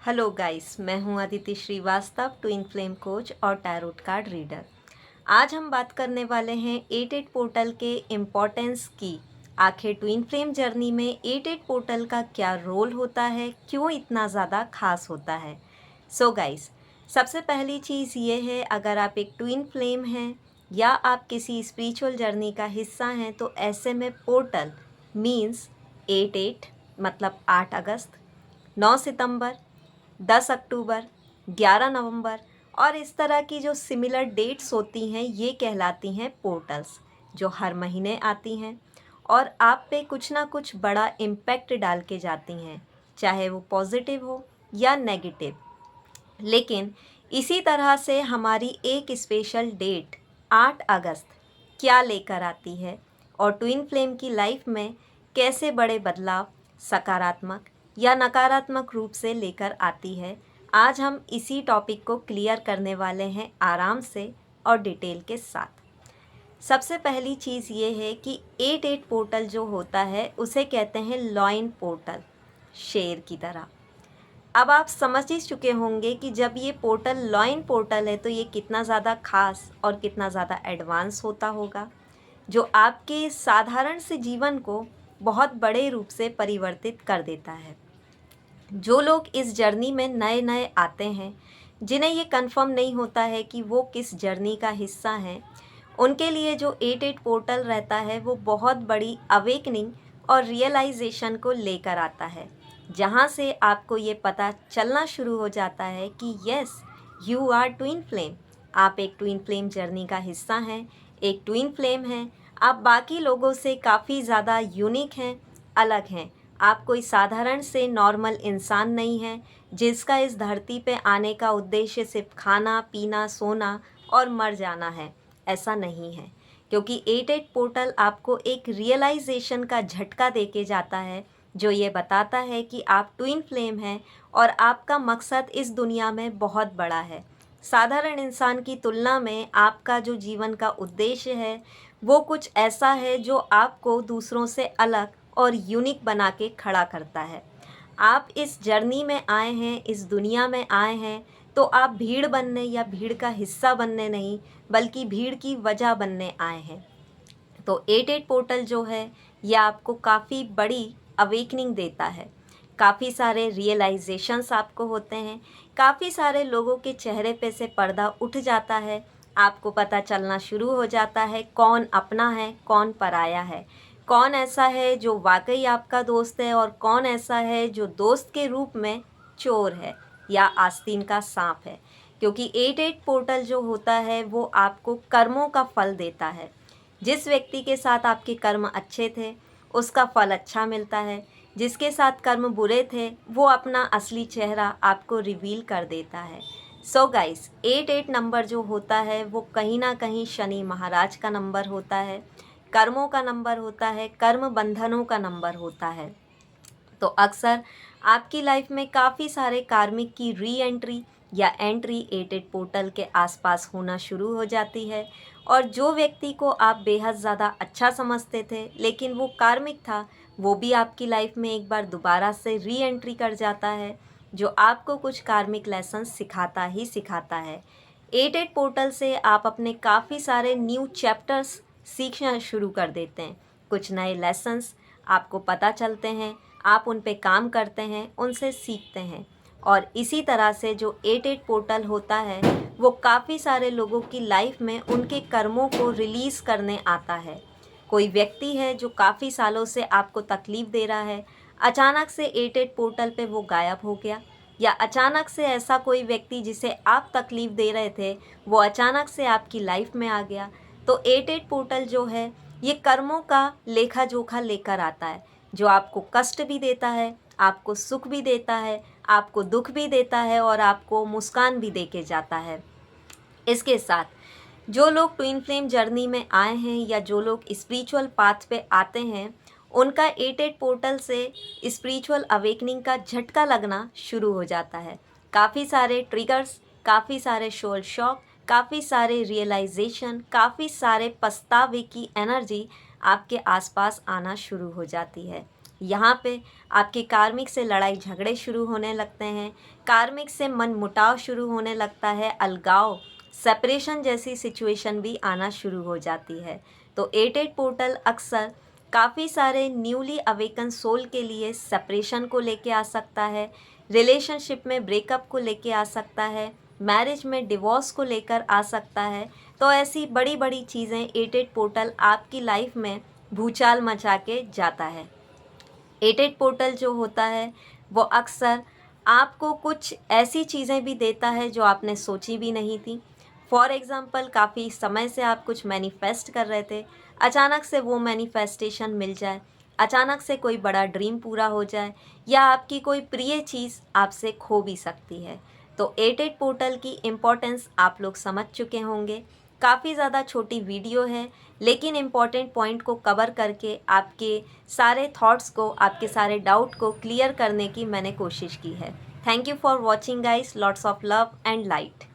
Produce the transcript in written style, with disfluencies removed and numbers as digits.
Hello guys, मैं हूं Aditi Srivastava, twin flame coach और टैरोट कार्ड रीडर। आज हम बात करने वाले हैं 88 पोर्टल के इम्पोर्टेंस की। आखिर ट्विन फ्लेम जर्नी में 88 पोर्टल का क्या रोल होता है, क्यों इतना ज़्यादा खास होता है। सो गाइस, सबसे पहली चीज़ ये है, अगर आप एक ट्विन फ्लेम हैं या आप किसी स्पिरिचुअल जर्नी का हिस्सा हैं, तो ऐसे में पोर्टल मीन्स 88 मतलब 8 अगस्त, 9 सितंबर, 10 अक्टूबर, 11 नवंबर और इस तरह की जो सिमिलर डेट्स होती हैं ये कहलाती हैं पोर्टल्स, जो हर महीने आती हैं और आप पे कुछ ना कुछ बड़ा इम्पैक्ट डाल के जाती हैं, चाहे वो पॉजिटिव हो या नेगेटिव। लेकिन इसी तरह से हमारी एक स्पेशल डेट 8 अगस्त क्या लेकर आती है और ट्विन फ्लेम की लाइफ में कैसे बड़े बदलाव सकारात्मक या नकारात्मक रूप से लेकर आती है, आज हम इसी टॉपिक को क्लियर करने वाले हैं आराम से और डिटेल के साथ। सबसे पहली चीज़ ये है कि 88 पोर्टल जो होता है उसे कहते हैं लॉइन पोर्टल, शेर की तरह। अब आप समझ ही चुके होंगे कि जब ये पोर्टल लॉइन पोर्टल है तो ये कितना ज़्यादा खास और कितना ज़्यादा एडवांस होता होगा, जो आपके साधारण से जीवन को बहुत बड़े रूप से परिवर्तित कर देता है। जो लोग इस जर्नी में नए नए आते हैं, जिन्हें ये कंफर्म नहीं होता है कि वो किस जर्नी का हिस्सा हैं, उनके लिए जो 88 पोर्टल रहता है वो बहुत बड़ी अवेकनिंग और रियलाइजेशन को लेकर आता है, जहाँ से आपको ये पता चलना शुरू हो जाता है कि yes, you are twin flame. आप एक ट्विन फ्लेम जर्नी का हिस्सा हैं, एक ट्विन फ्लेम हैं। आप बाकी लोगों से काफ़ी ज़्यादा यूनिक हैं, अलग हैं। आप कोई साधारण से नॉर्मल इंसान नहीं हैं जिसका इस धरती पे आने का उद्देश्य सिर्फ खाना पीना सोना और मर जाना है। ऐसा नहीं है, क्योंकि 88 पोर्टल आपको एक रियलाइजेशन का झटका देके जाता है, जो ये बताता है कि आप ट्विन फ्लेम हैं और आपका मकसद इस दुनिया में बहुत बड़ा है। साधारण इंसान की तुलना में आपका जो जीवन का उद्देश्य है वो कुछ ऐसा है जो आपको दूसरों से अलग और यूनिक बना के खड़ा करता है। आप इस जर्नी में आए हैं, इस दुनिया में आए हैं, तो आप भीड़ बनने या भीड़ का हिस्सा बनने नहीं, बल्कि भीड़ की वजह बनने आए हैं। तो 88 पोर्टल जो है ये आपको काफ़ी बड़ी अवेकनिंग देता है। काफ़ी सारे रियलाइजेशंस आपको होते हैं, काफ़ी सारे लोगों के चेहरे पे से पर्दा उठ जाता है। आपको पता चलना शुरू हो जाता है कौन अपना है, कौन पराया है, कौन ऐसा है जो वाकई आपका दोस्त है और कौन ऐसा है जो दोस्त के रूप में चोर है या आस्तीन का सांप है। क्योंकि 88 पोर्टल जो होता है वो आपको कर्मों का फल देता है। जिस व्यक्ति के साथ आपके कर्म अच्छे थे उसका फल अच्छा मिलता है, जिसके साथ कर्म बुरे थे वो अपना असली चेहरा आपको रिवील कर देता है। सो गाइस, 88 नंबर जो होता है वो कहीं ना कहीं शनि महाराज का नंबर होता है, कर्मों का नंबर होता है, कर्म बंधनों का नंबर होता है। तो अक्सर आपकी लाइफ में काफ़ी सारे कार्मिक की री एंट्री या एंट्री 88 पोर्टल के आसपास होना शुरू हो जाती है। और जो व्यक्ति को आप बेहद ज़्यादा अच्छा समझते थे लेकिन वो कार्मिक था, वो भी आपकी लाइफ में एक बार दोबारा से री एंट्री कर जाता है, जो आपको कुछ कार्मिक लेसन सिखाता ही सिखाता है। 88 पोर्टल से आप अपने काफ़ी सारे न्यू चैप्टर्स सीखना शुरू कर देते हैं। कुछ नए लेसन्स आपको पता चलते हैं, आप उन पे काम करते हैं, उनसे सीखते हैं। और इसी तरह से जो 88 पोर्टल होता है वो काफ़ी सारे लोगों की लाइफ में उनके कर्मों को रिलीज़ करने आता है। कोई व्यक्ति है जो काफ़ी सालों से आपको तकलीफ़ दे रहा है, अचानक से 88 पोर्टल पे वो गायब हो गया, या अचानक से ऐसा कोई व्यक्ति जिसे आप तकलीफ़ दे रहे थे वो अचानक से आपकी लाइफ में आ गया। तो 88 पोर्टल जो है ये कर्मों का लेखा जोखा लेकर आता है, जो आपको कष्ट भी देता है, आपको सुख भी देता है, आपको दुख भी देता है और आपको मुस्कान भी दे के जाता है। इसके साथ जो लोग ट्विन फ्लेम जर्नी में आए हैं या जो लोग स्पिरिचुअल पाथ पे आते हैं, उनका 88 पोर्टल से स्पिरिचुअल अवेकनिंग का झटका लगना शुरू हो जाता है। काफ़ी सारे ट्रिगर्स, काफ़ी सारे सोल शॉक, काफ़ी सारे रियलाइजेशन, काफ़ी सारे पछतावे की एनर्जी आपके आसपास आना शुरू हो जाती है। यहाँ पे आपके कार्मिक से लड़ाई झगड़े शुरू होने लगते हैं, कार्मिक से मनमुटाव शुरू होने लगता है, अलगाव, सेपरेशन जैसी सिचुएशन भी आना शुरू हो जाती है। तो 88 पोर्टल अक्सर काफ़ी सारे न्यूली अवेकन सोल के लिए सेपरेशन को लेके आ सकता है, रिलेशनशिप में ब्रेकअप को लेके आ सकता है, मैरिज में डिवोर्स को लेकर आ सकता है। तो ऐसी बड़ी बड़ी चीज़ें 88 पोर्टल आपकी लाइफ में भूचाल मचा के जाता है। 88 पोर्टल जो होता है वो अक्सर आपको कुछ ऐसी चीज़ें भी देता है जो आपने सोची भी नहीं थी। फॉर एग्ज़ाम्पल, काफ़ी समय से आप कुछ मैनिफेस्ट कर रहे थे, अचानक से वो मैनिफेस्टेशन मिल जाए, अचानक से कोई बड़ा ड्रीम पूरा हो जाए, या आपकी कोई प्रिय चीज़ आपसे खो भी सकती है। तो 88 पोर्टल की इम्पोर्टेंस आप लोग समझ चुके होंगे। काफ़ी ज़्यादा छोटी वीडियो है, लेकिन इम्पॉर्टेंट पॉइंट को कवर करके आपके सारे थॉट्स को, आपके सारे डाउट को क्लियर करने की मैंने कोशिश की है। Thank you for watching guys, lots of love and light.